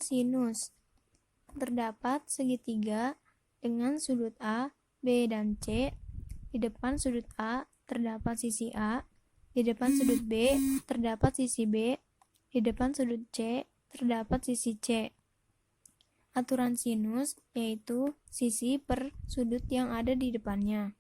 sinus. Terdapat segitiga dengan sudut A, B, dan C. Di depan sudut A terdapat sisi A, di depan sudut B terdapat sisi B, di depan sudut C terdapat sisi C. Aturan sinus yaitu sisi per sudut yang ada di depannya.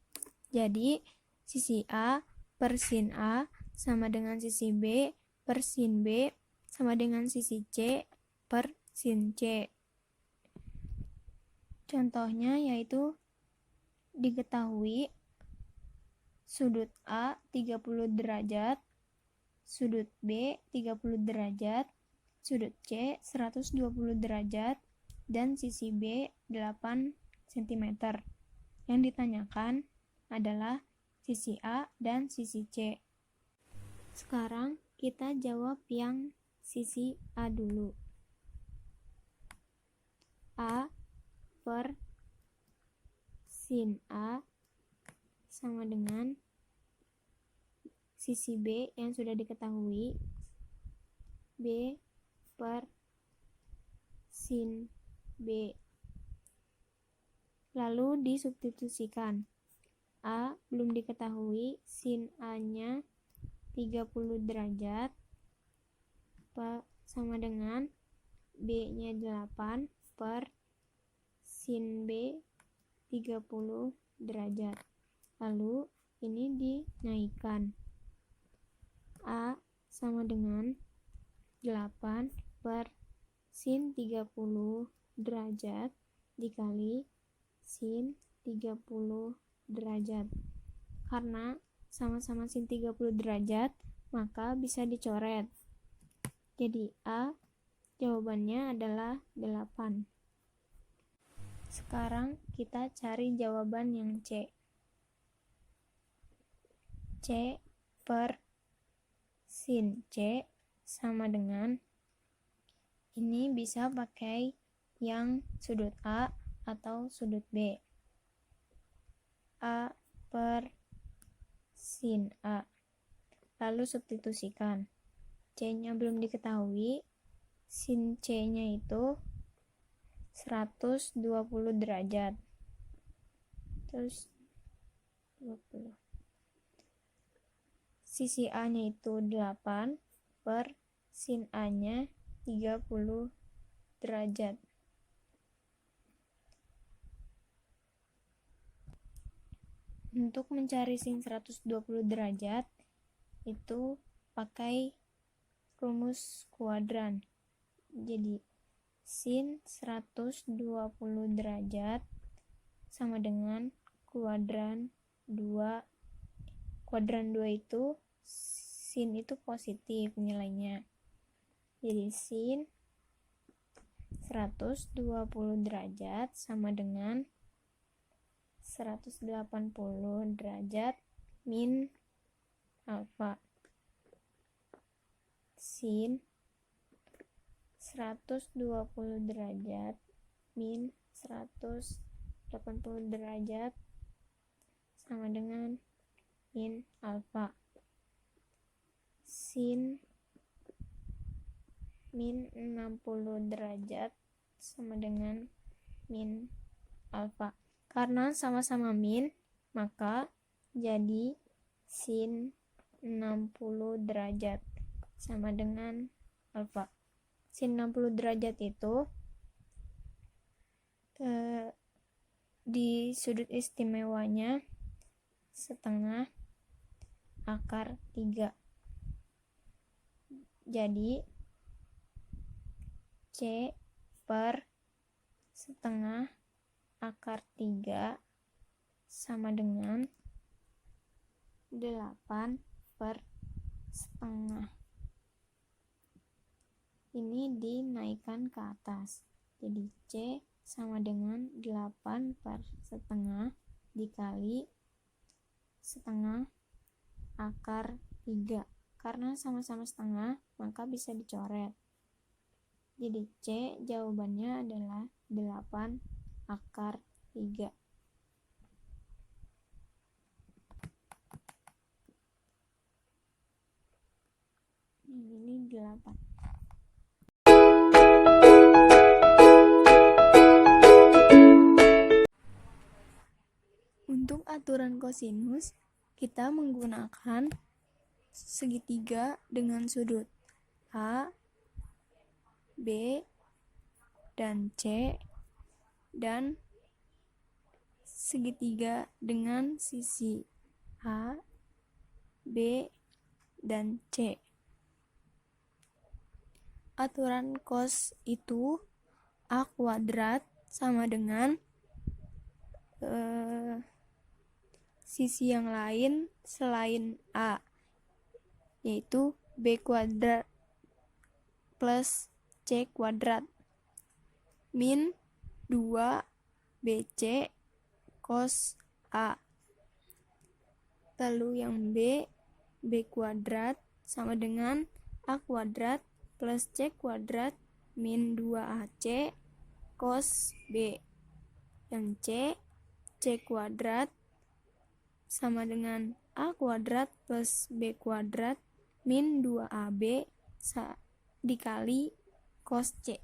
Jadi, sisi A per sin A sama dengan sisi B per sin B sama dengan sisi C per sin C. Contohnya yaitu diketahui sudut A 30 derajat, sudut B 30 derajat, sudut C 120 derajat, dan sisi B 8 cm. Yang ditanyakan adalah sisi A dan sisi C. Sekarang kita jawab yang sisi A dulu. A per sin A sama dengan sisi B yang sudah diketahui, B per sin B. Lalu disubstitusikan. A belum diketahui, sin A-nya 30 derajat sama dengan B-nya 8 per sin B 30 derajat. Lalu ini dinaikkan. A sama dengan 8 per sin 30 derajat dikali sin 30 derajat. Karena sama-sama sin 30 derajat, maka bisa dicoret. Jadi A jawabannya adalah 8. Sekarang kita cari jawaban yang C. C per sin C sama dengan, ini bisa pakai yang sudut A atau sudut B. A per sin A. Lalu substitusikan. C-nya belum diketahui, sin C-nya itu 120 derajat. Terus 20. Sisi A-nya itu 8 per sin A-nya 30 derajat. Untuk mencari sin 120 derajat itu pakai rumus kuadran. Jadi sin 120 derajat sama dengan kuadran 2. Kuadran 2 itu sin itu positif nilainya. Jadi sin 120 derajat sama dengan 180 derajat min alfa. Sin 120 derajat min 180 derajat sama dengan min alfa. Sin min 60 derajat sama dengan min alfa. Karena sama-sama min, maka jadi sin 60 derajat sama dengan alfa. Sin 60 derajat itu di sudut istimewanya setengah akar 3. Jadi C per setengah akar 3 sama dengan 8 per setengah. Ini dinaikkan ke atas. Jadi C sama dengan 8 per setengah dikali setengah akar 3. Karena sama-sama setengah, maka bisa dicoret. Jadi C jawabannya adalah 8 akar 3. Ini 8. aturan kosinus, kita menggunakan segitiga dengan sudut A, B, dan C, dan segitiga dengan sisi A, B, dan C. Aturan cos itu A kuadrat sama dengan sisi yang lain selain A, yaitu B kuadrat plus C kuadrat min 2 BC cos A. Lalu yang B kuadrat sama dengan A kuadrat plus C kuadrat min 2AC cos B. Yang C kuadrat sama dengan A kuadrat plus B kuadrat min 2AB dikali cos C.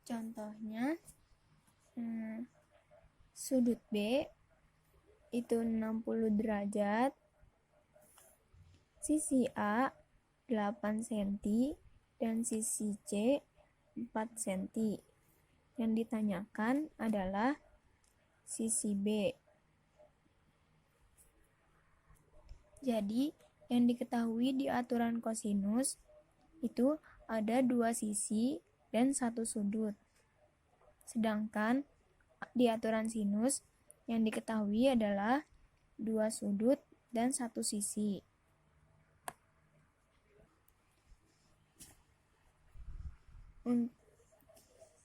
Contohnya, sudut B itu 60 derajat, sisi A 8 cm, dan sisi C 4 cm. Yang ditanyakan adalah sisi B. Jadi, yang diketahui di aturan kosinus itu ada 2 sisi dan 1 sudut. Sedangkan di aturan sinus yang diketahui adalah 2 sudut dan 1 sisi.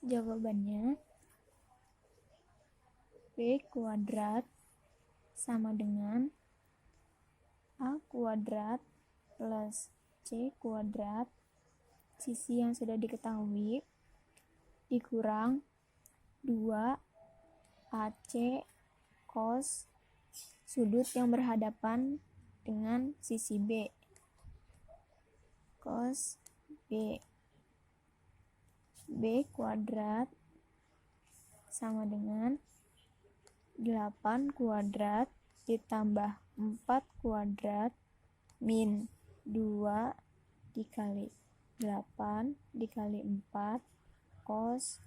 Jawabannya B kuadrat sama dengan A kuadrat plus C kuadrat, sisi yang sudah diketahui, dikurang 2 AC cos sudut yang berhadapan dengan sisi B, cos B. B kuadrat sama dengan 8 kuadrat ditambah 4 kuadrat min 2 dikali 8 dikali 4 cos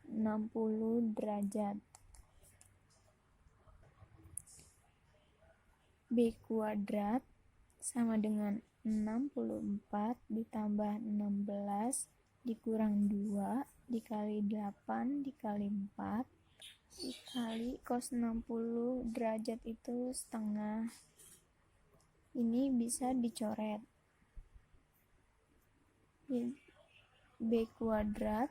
60 derajat. B kuadrat sama dengan 64 ditambah 16 dikurang 2 dikali 8 dikali 4 dikali cos 60 derajat itu setengah. Ini bisa dicoret. B kuadrat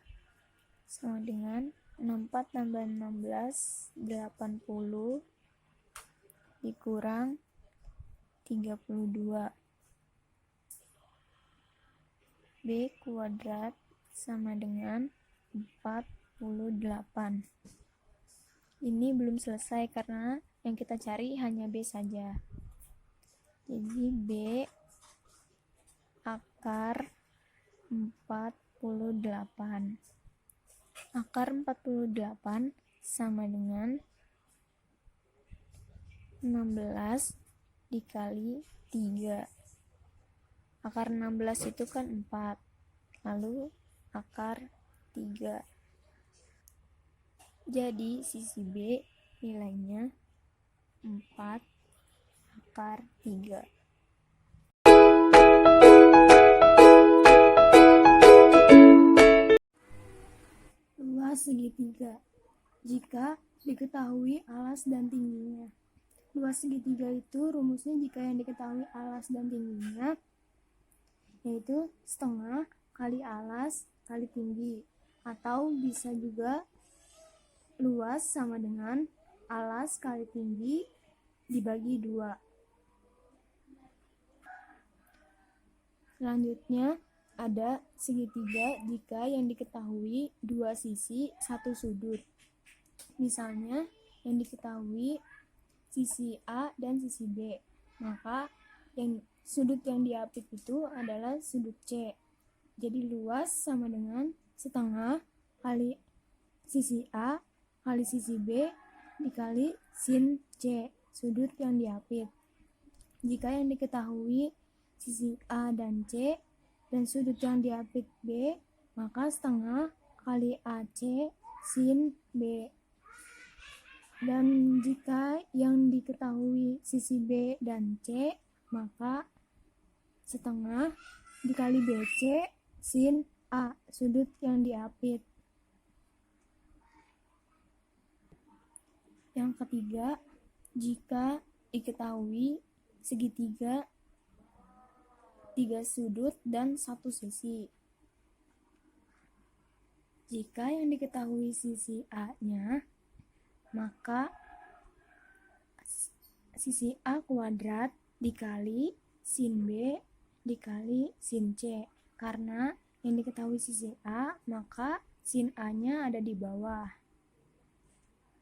sama dengan 64 tambah 16 80 dikurang 32. B kuadrat sama dengan 48. Ini belum selesai karena yang kita cari hanya B saja. Jadi B akar 48. Akar 48 sama dengan 16 dikali 3. Akar 16 itu kan 4. Lalu akar 3. Jadi sisi B nilainya 4 akar 3. Luas segitiga. Jika diketahui alas dan tingginya. Luas segitiga itu rumusnya jika yang diketahui alas dan tingginya yaitu setengah kali alas kali tinggi, atau bisa juga luas sama dengan alas kali tinggi dibagi 2. Selanjutnya ada segitiga jika yang diketahui 2 sisi 1 sudut. Misalnya yang diketahui sisi A dan sisi B, maka sudut yang diapit itu adalah sudut C. Jadi luas sama dengan setengah kali sisi A kali sisi B dikali sin C, sudut yang diapit. Jika yang diketahui sisi A dan C dan sudut yang diapit B, maka setengah kali AC sin B. Dan jika yang diketahui sisi B dan C, maka setengah dikali BC sin A, sudut yang diapit. Yang ketiga, jika diketahui segitiga 3 sudut dan 1 sisi. Jika yang diketahui sisi A-nya, maka sisi A kuadrat dikali sin B dikali sin C. Karena yang diketahui sisi A, maka sin A-nya ada di bawah.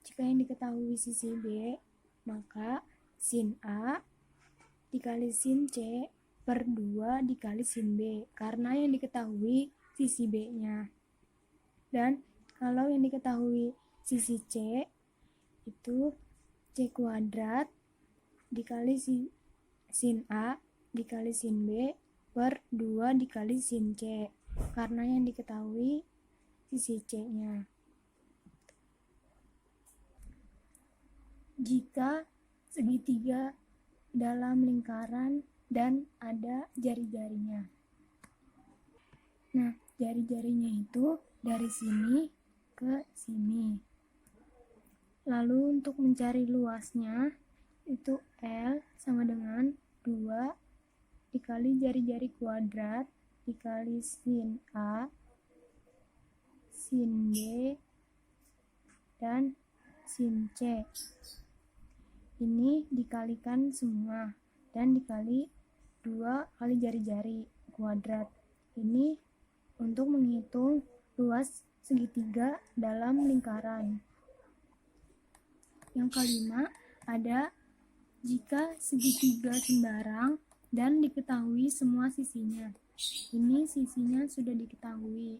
Jika yang diketahui sisi B, maka sin A dikali sin C per 2 dikali sin B, karena yang diketahui sisi B-nya. Dan kalau yang diketahui sisi C, itu C kuadrat dikali sin A dikali sin B per 2 dikali sin C, karena yang diketahui sisi C-nya. Jika segitiga dalam lingkaran dan ada jari-jarinya. Nah, jari-jarinya itu dari sini ke sini. Lalu untuk mencari luasnya, itu L sama dengan 2 dikali jari-jari kuadrat dikali sin A, sin B, dan sin C. Ini dikalikan semua dan dikali 2 kali jari-jari kuadrat. Ini untuk menghitung luas segitiga dalam lingkaran. Yang kelima, ada jika segitiga sembarang dan diketahui semua sisinya. Ini sisinya sudah diketahui.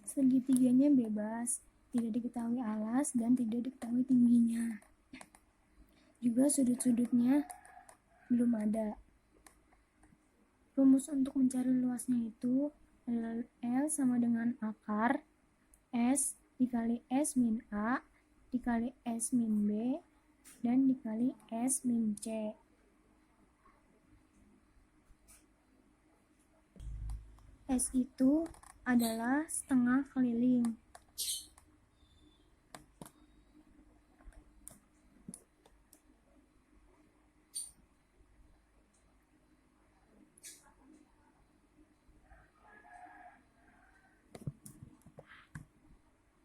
Segitiganya bebas, tidak diketahui alas dan tidak diketahui tingginya. Juga sudut-sudutnya belum ada. Rumus untuk mencari luasnya itu adalah L sama dengan akar S dikali S min A dikali S min B dan dikali S min C. S itu adalah setengah keliling.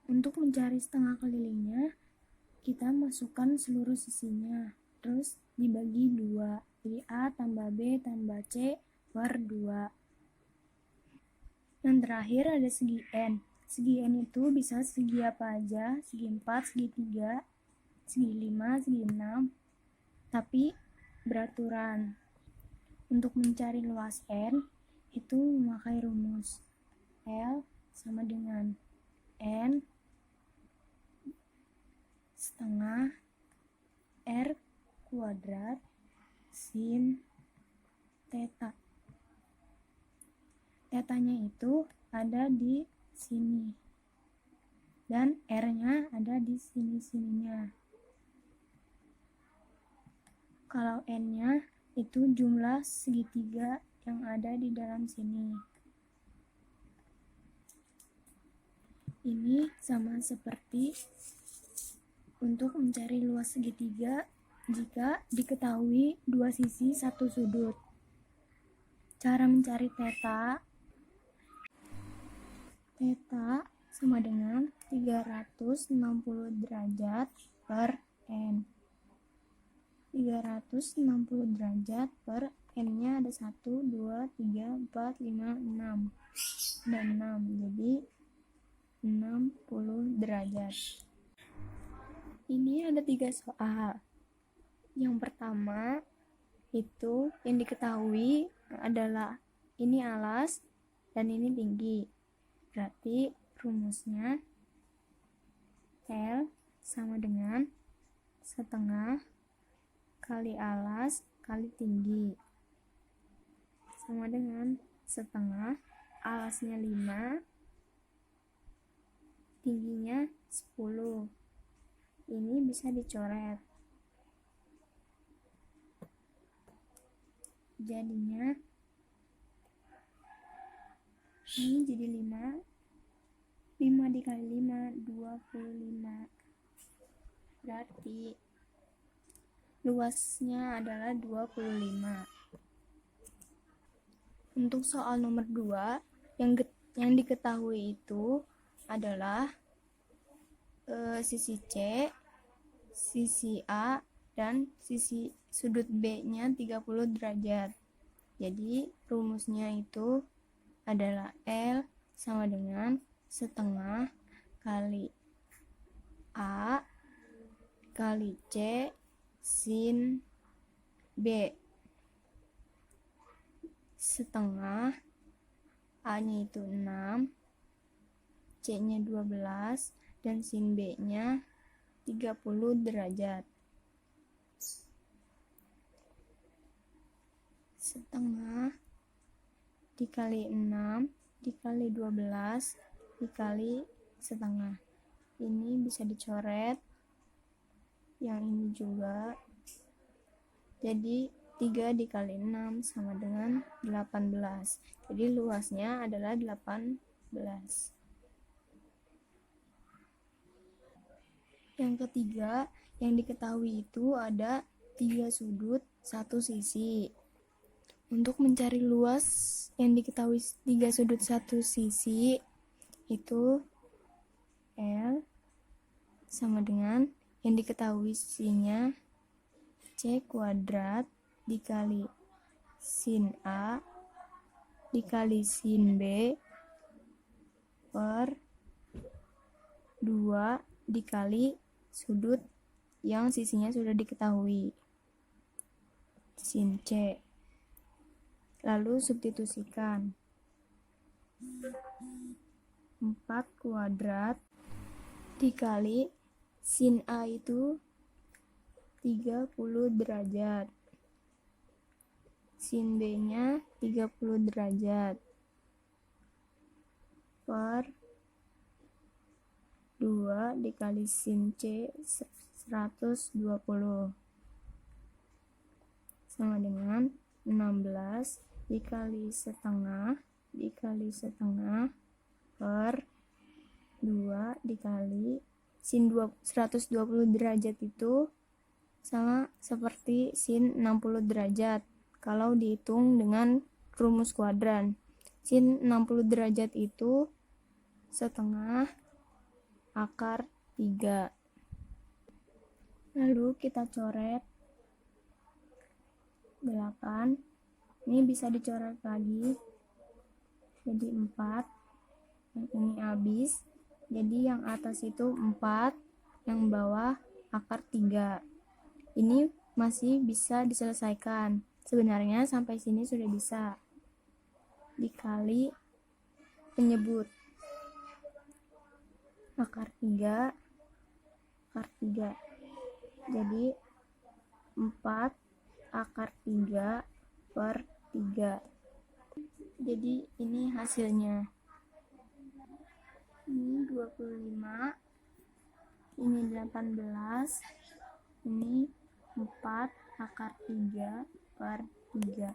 Untuk mencari setengah kelilingnya, kita masukkan seluruh sisinya, terus dibagi 2. Jadi A tambah B tambah C per 2. Yang terakhir ada segi N. Segi N itu bisa segi apa aja, segi 4, segi 3, segi 5, segi 6, tapi beraturan. Untuk mencari luas N, itu memakai rumus L sama dengan N setengah R kuadrat sin theta. Tetanya itu ada di sini dan R-nya ada di sini-sininya. Kalau N-nya itu jumlah segitiga yang ada di dalam sini. Ini sama seperti untuk mencari luas segitiga jika diketahui 2 sisi 1 sudut. Cara mencari theta sama dengan 360 derajat per N. 360 derajat per N-nya ada 1, 2, 3, 4, 5, 6. Dan 6, jadi 60 derajat. Ini ada 3 soal. Yang pertama itu yang diketahui adalah ini alas dan ini tinggi. Berarti rumusnya L sama dengan setengah kali alas kali tinggi sama dengan setengah, alasnya 5, tingginya 10. Ini bisa dicoret. Jadinya ini jadi 5 dikali 5 25. Berarti luasnya adalah 25. Untuk soal nomor 2 yang diketahui itu adalah sisi C, sisi A, dan sisi sudut B-nya 30 derajat. Jadi rumusnya itu adalah L sama dengan setengah kali A kali C sin B. Setengah, A-nya itu 6, C-nya 12, dan sin B-nya 30 derajat. Setengah dikali 6 dikali 12 dikali setengah. Ini bisa dicoret. Yang ini juga. Jadi 3 dikali 6 sama dengan 18. Jadi luasnya adalah 18. Yang ketiga, yang diketahui itu ada 3 sudut, 1 sisi. Untuk mencari luas yang diketahui 3 sudut 1 sisi itu L sama dengan yang diketahui sisinya C kuadrat dikali sin A dikali sin B per 2 dikali sudut yang sisinya sudah diketahui, sin C. Lalu substitusikan 4 kuadrat dikali sin A itu 30 derajat, sin B nya 30 derajat per 2 dikali sin C 120 sama dengan 16 dikali setengah per 2 dikali sin 120 derajat itu sama seperti sin 60 derajat kalau dihitung dengan rumus kuadran. Sin 60 derajat itu setengah akar 3. Lalu kita coret belakang. Ini bisa dicoret lagi jadi 4. Yang ini habis, jadi yang atas itu 4, yang bawah akar 3. Ini masih bisa diselesaikan. Sebenarnya sampai sini sudah bisa. Dikali penyebut akar 3 jadi 4 akar 3 per 3. Jadi ini hasilnya. Ini 25, ini 18, ini 4 akar 3 per 3.